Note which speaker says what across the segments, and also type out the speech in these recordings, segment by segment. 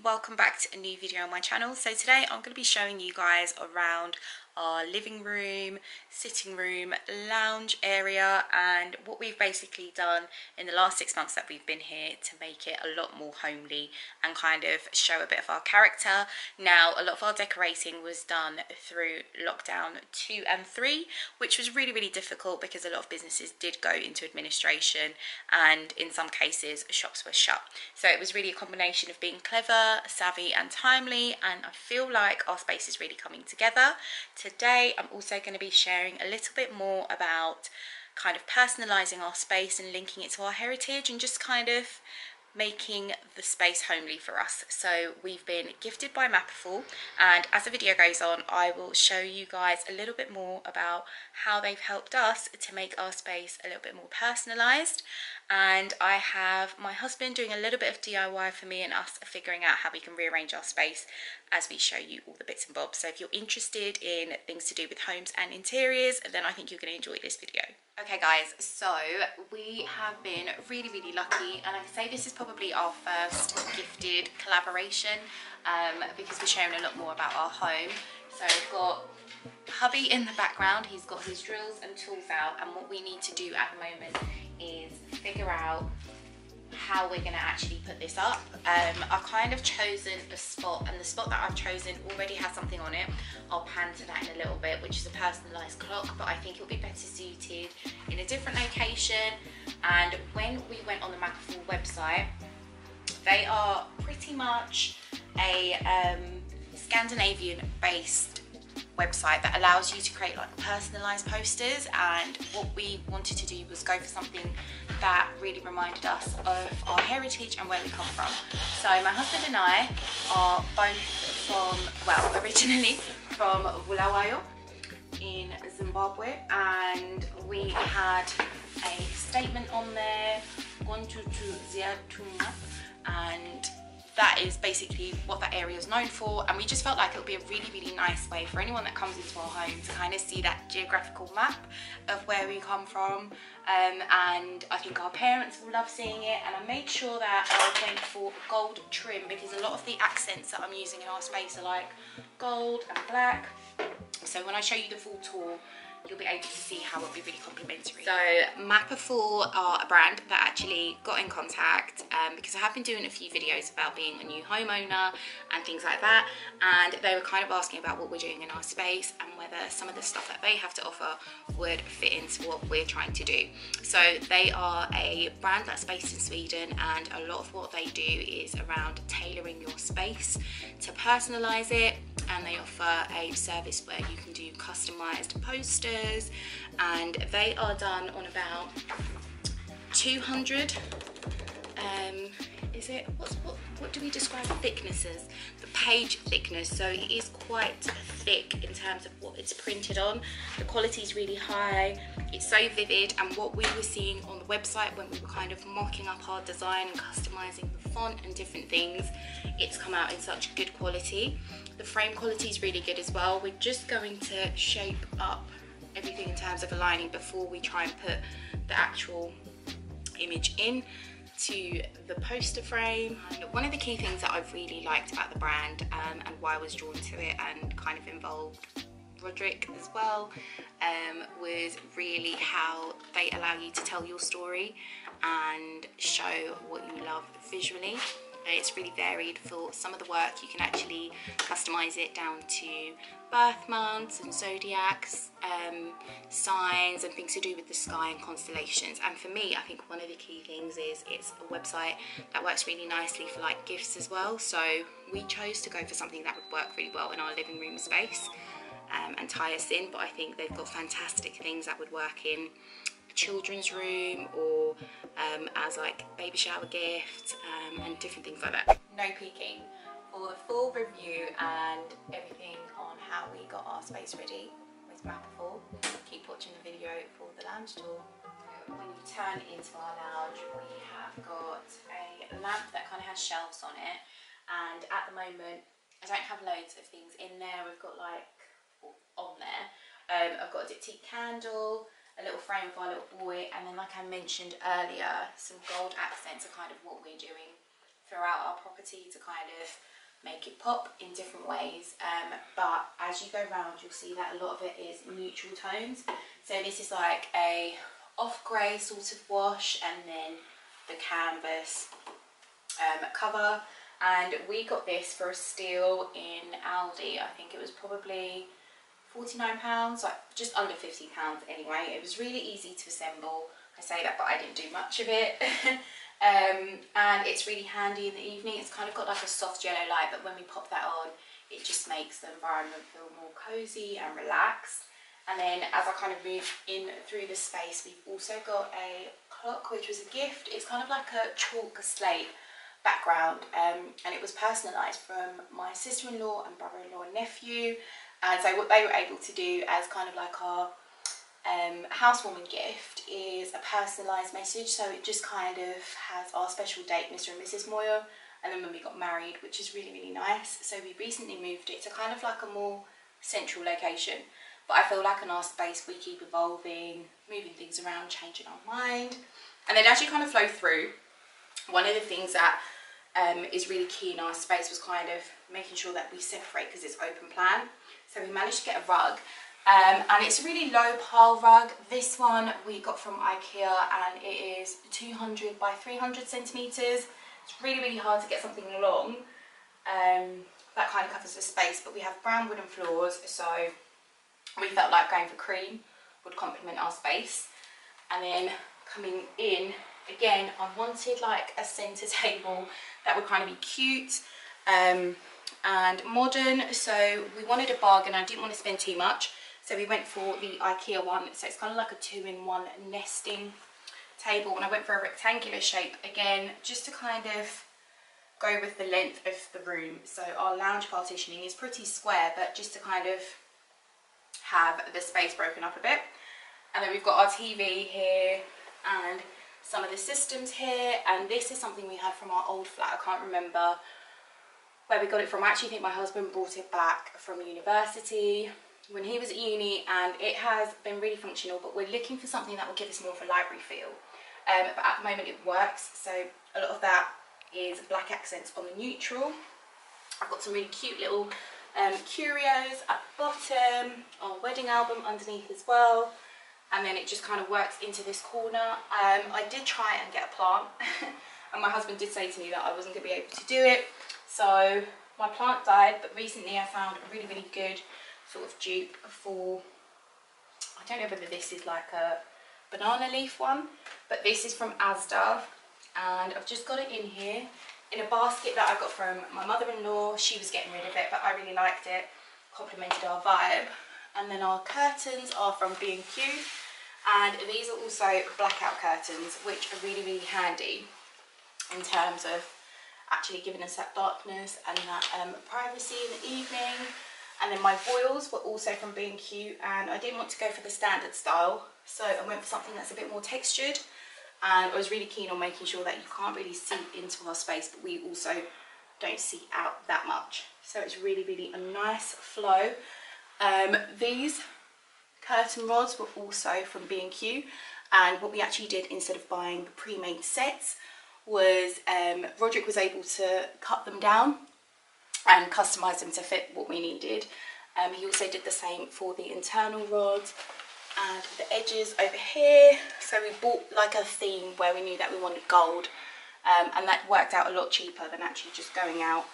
Speaker 1: Welcome back to a new video on my channel. So today I'm going to be showing you guys around our living room, sitting room, lounge area, and what we've basically done in the last 6 months that we've been here to make it a lot more homely and kind of show a bit of our character. Now, a lot of our decorating was done through lockdown 2 and 3, which was really difficult because a lot of businesses did go into administration and in some cases shops were shut. So it was really a combination of being clever, savvy and timely, and I feel like our space is really coming together. Today I'm also going to be sharing a little bit more about kind of personalising our space and linking it to our heritage and just kind of making the space homely for us. So we've been gifted by Mapiful, and as the video goes on I will show you guys a little bit more about how they've helped us to make our space a little bit more personalised. And I have my husband doing a little bit of DIY for me and us figuring out how we can rearrange our space as we show you all the bits and bobs. So if you're interested in things to do with homes and interiors, then I think you're going to enjoy this video. Okay guys, so we have been really lucky, and I can say this is probably our first gifted collaboration because we're sharing a lot more about our home. So we've got hubby in the background, he's got his drills and tools out, and what we need to do at the moment is figure out how we're going to actually put this up. I've kind of chosen a spot, and the spot that I've chosen already has something on it. I'll pan to that in a little bit, which is a personalised clock, but I think it'll be better suited in a different location. And when we went on the Mapiful website, they are pretty much a Scandinavian based website that allows you to create like personalized posters, and what we wanted to do was go for something that really reminded us of our heritage and where we come from. So my husband and I are both from, well, originally from Bulawayo in Zimbabwe, and we had a statement on there, and that is basically what that area is known for. And we just felt like it would be a really nice way for anyone that comes into our home to kind of see that geographical map of where we come from. And I think our parents will love seeing it. And I made sure that I went for gold trim because a lot of the accents that I'm using in our space are like gold and black. So when I show you the full tour, you'll be able to see how it'll be really complimentary. So Mapiful are a brand that actually got in contact because I have been doing a few videos about being a new homeowner and things like that, and they were kind of asking about what we're doing in our space and whether some of the stuff that they have to offer would fit into what we're trying to do. So they are a brand that's based in Sweden, and a lot of what they do is around tailoring your space to personalize it, and they offer a service where you can do customized posters, and they are done on about 200 what do we describe thickness as? The page thickness. So it is quite thick in terms of what it's printed on. The quality is really high, it's so vivid, and what we were seeing on the website when we were kind of mocking up our design and customizing the font and different things, it's come out in such good quality. The frame quality is really good as well. We're just going to shape up everything in terms of aligning before we try and put the actual image in to the poster frame. And one of the key things that I've really liked about the brand and why I was drawn to it and kind of involved Roderick as well was really how they allow you to tell your story and show what you love visually. It's really varied. For some of the work you can actually customize it down to birth months and zodiacs, signs and things to do with the sky and constellations. And for me, I think one of the key things is it's a website that works really nicely for like gifts as well. So we chose to go for something that would work really well in our living room space and tie us in, but I think they've got fantastic things that would work in a children's room or as like baby shower gifts and different things like that. No peeking. For the full review and everything on how we got our space ready with Mapiful, keep watching the video for the lounge tour. When you turn into our lounge, we have got a lamp that kind of has shelves on it, and at the moment I don't have loads of things in there. We've got like on there, I've got a diptyque candle, a little frame of our little boy, and then like I mentioned earlier, some gold accents are kind of what we're doing throughout our property to kind of make it pop in different ways, but as you go round you'll see that a lot of it is neutral tones. So this is like a off grey sort of wash, and then the canvas cover, and we got this for a steal in Aldi. I think it was probably £49, like just under £50 anyway. It was really easy to assemble. I say that, but I didn't do much of it. And it's really handy in the evening. It's kind of got like a soft yellow light, but when we pop that on, it just makes the environment feel more cozy and relaxed. And then as I kind of move in through the space, we've also got a clock, which was a gift. It's kind of like a chalk slate background, and it was personalised from my sister-in-law and brother-in-law and nephew. And so what they were able to do as kind of like our housewarming gift is a personalised message. So it just kind of has our special date, Mr. and Mrs. Moyer, and then when we got married, which is really, really nice. So we recently moved it to kind of like a more central location. But I feel like in our space we keep evolving, moving things around, changing our mind. And then as you kind of flow through, one of the things that is really key in our space was kind of making sure that we separate, because it's open plan. So we managed to get a rug, and it's a really low pile rug. This one we got from IKEA, and it is 200 by 300 centimetres. It's really, really hard to get something long that kind of covers the space, but we have brown wooden floors, so we felt like going for cream would complement our space. And then coming in, again, I wanted like a centre table that would kind of be cute and modern. So we wanted a bargain. I didn't want to spend too much, so we went for the IKEA one. So it's kind of like a 2-in-1 nesting table, and I went for a rectangular shape again, just to kind of go with the length of the room. So our lounge partitioning is pretty square, but just to kind of have the space broken up a bit. And then we've got our TV here and some of the systems here, and this is something we had from our old flat. I can't remember where we got it from. I actually think my husband brought it back from university when he was at uni, and it has been really functional, but we're looking for something that will give us more of a library feel. But at the moment it works, so a lot of that is black accents on the neutral. I've got some really cute little curios at the bottom, our wedding album underneath as well, and then it just kind of works into this corner. I did try and get a plant and my husband did say to me that I wasn't going to be able to do it, so my plant died. But recently I found a really, really good sort of dupe for, I don't know whether this is like a banana leaf one, but this is from Asda, and I've just got it in here in a basket that I got from my mother-in-law. She was getting rid of it, but I really liked it, complemented our vibe. And then our curtains are from B&Q, and these are also blackout curtains, which are really, really handy in terms of actually giving us that darkness and that privacy in the evening. And then my foils were also from B&Q, and I didn't want to go for the standard style, so I went for something that's a bit more textured. And I was really keen on making sure that you can't really see into our space, but we also don't see out that much. So it's really, really a nice flow. These curtain rods were also from B&Q, and what we actually did, instead of buying the pre-made sets, was Roderick was able to cut them down and customise them to fit what we needed. He also did the same for the internal rods and the edges over here. So we bought like a theme where we knew that we wanted gold, and that worked out a lot cheaper than actually just going out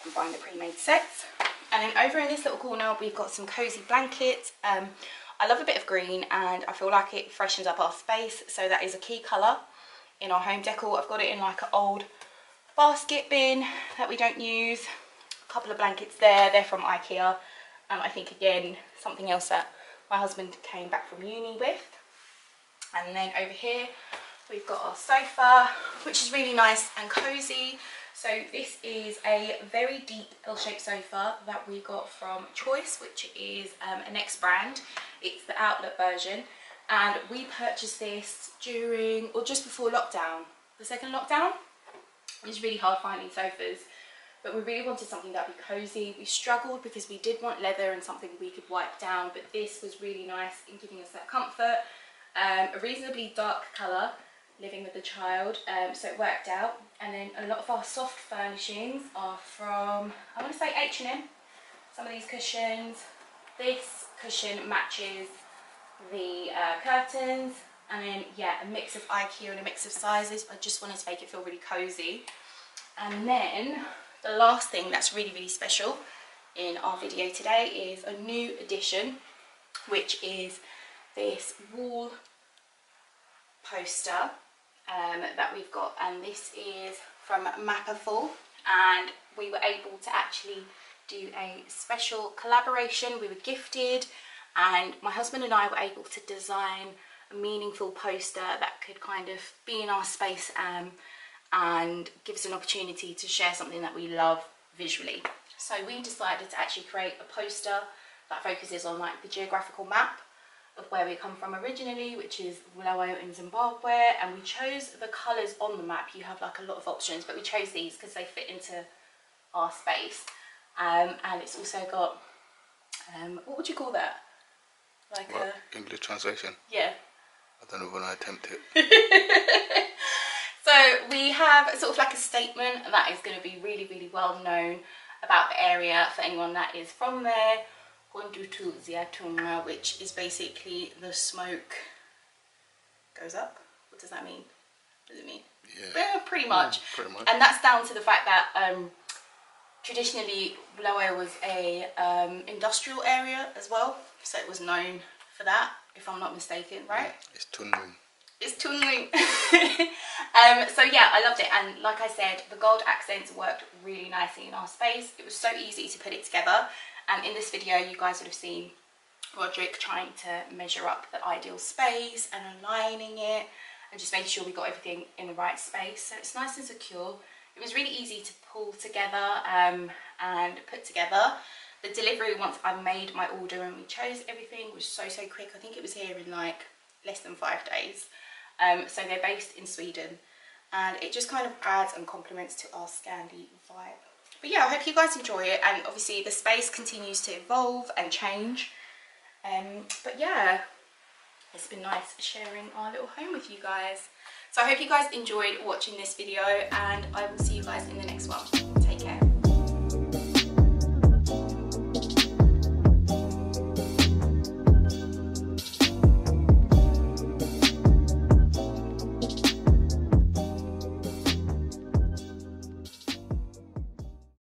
Speaker 1: and buying the pre-made sets. And then over in this little corner we've got some cozy blankets. I love a bit of green, and I feel like it freshens up our space, so that is a key colour in our home decor. I've got it in like an old basket bin that we don't use. A couple of blankets there, they're from IKEA, and I think again something else that my husband came back from uni with. And then over here we've got our sofa, which is really nice and cozy. So this is a very deep L-shaped sofa that we got from Choice, which is a Next brand. It's the outlet version, and we purchased this during or just before lockdown, the second lockdown. It was really hard finding sofas but we really wanted something that would be cozy. We struggled because we did want leather and something we could wipe down, but this was really nice in giving us that comfort. A reasonably dark colour, living with the child, so it worked out. And then a lot of our soft furnishings are from, I want to say H&M. Some of these cushions, this cushion matches the curtains, and then yeah, a mix of IKEA and a mix of sizes. I just wanted to make it feel really cozy. And then the last thing that's really, really special in our video today is a new addition, which is this wall poster that we've got, and this is from Mapiful, and we were able to actually do a special collaboration. We were gifted, and my husband and I were able to design a meaningful poster that could kind of be in our space and give us an opportunity to share something that we love visually. So we decided to actually create a poster that focuses on like the geographical map of where we come from originally, which is Bulawayo in Zimbabwe, and we chose the colours on the map. You have like a lot of options, but we chose these because they fit into our space. And it's also got, what would you call that? Like
Speaker 2: what, English translation?
Speaker 1: Yeah.
Speaker 2: I don't know when I attempt it.
Speaker 1: So we have sort of like a statement that is going to be really, really well known about the area for anyone that is from there. Kondutu Ziatunga, which is basically the smoke goes up. What does that mean? What does it mean? Yeah, pretty much.
Speaker 2: Pretty much.
Speaker 1: And that's down to the fact that traditionally Bulawayo was a industrial area as well, so it was known for that, if I'm not mistaken, right?
Speaker 2: It's Tunung.
Speaker 1: It's Tunung. So yeah, I loved it, and like I said, the gold accents worked really nicely in our space. It was so easy to put it together. And in this video, you guys would have seen Roderick trying to measure up the ideal space and aligning it and just making sure we got everything in the right space. So it's nice and secure. It was really easy to pull together and put together. The delivery, once I made my order and we chose everything, was so quick. I think it was here in like less than 5 days. So they're based in Sweden, and it just kind of adds and complements to our Scandi vibe. But yeah, I hope you guys enjoy it, and obviously the space continues to evolve and change. But yeah, it's been nice sharing our little home with you guys. So I hope you guys enjoyed watching this video, and I will see you guys in the next one.